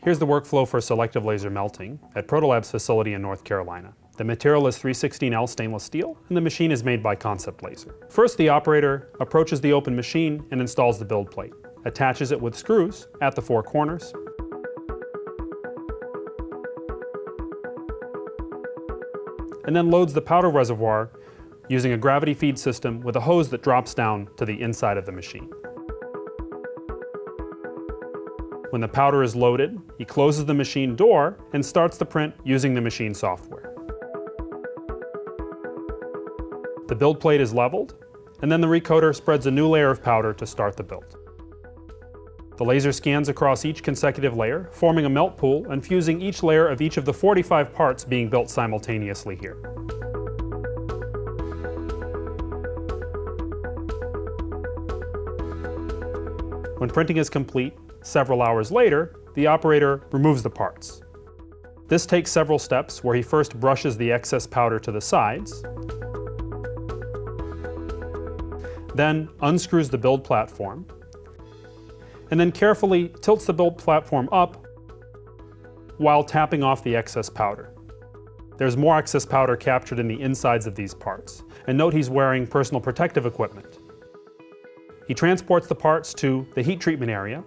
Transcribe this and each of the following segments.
Here's the workflow for selective laser melting at Protolab's facility in North Carolina. The material is 316L stainless steel, and the machine is made by Concept Laser. First, the operator approaches the open machine and installs the build plate, attaches it with screws at the 4 corners, and then loads the powder reservoir using a gravity feed system with a hose that drops down to the inside of the machine. When the powder is loaded, he closes the machine door and starts the print using the machine software. The build plate is leveled, and then the recoater spreads a new layer of powder to start the build. The laser scans across each consecutive layer, forming a melt pool and fusing each layer of each of the 45 parts being built simultaneously here. When printing is complete, several hours later, the operator removes the parts. This takes several steps where he first brushes the excess powder to the sides, then unscrews the build platform, and then carefully tilts the build platform up while tapping off the excess powder. There's more excess powder captured in the insides of these parts, and note he's wearing personal protective equipment. He transports the parts to the heat treatment area,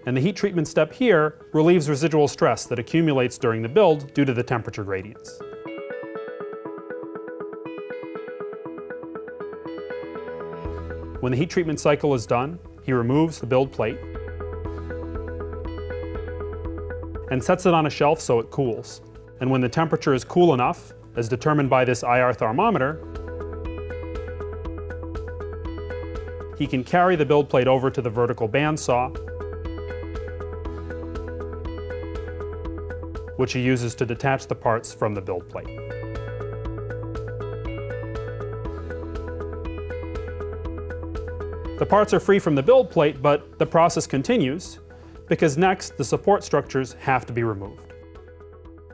and the heat treatment step here relieves residual stress that accumulates during the build due to the temperature gradients. When the heat treatment cycle is done, he removes the build plate and sets it on a shelf so it cools. And when the temperature is cool enough, as determined by this IR thermometer, he can carry the build plate over to the vertical bandsaw, which he uses to detach the parts from the build plate. The parts are free from the build plate, but the process continues because next the support structures have to be removed.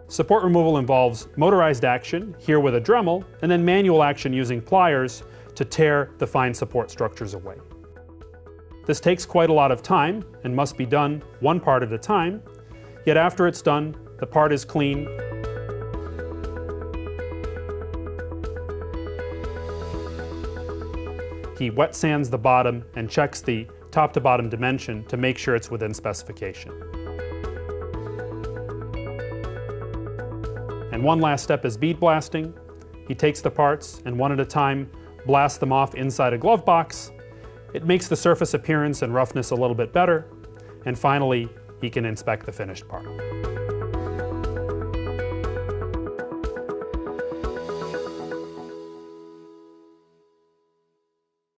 Support removal involves motorized action, here with a Dremel, and then manual action using pliers to tear the fine support structures away. This takes quite a lot of time and must be done one part at a time, yet after it's done, the part is clean, he wet sands the bottom and checks the top to bottom dimension to make sure it's within specification. And one last step is bead blasting. He takes the parts and one at a time blasts them off inside a glove box. It makes the surface appearance and roughness a little bit better. And finally, he can inspect the finished part.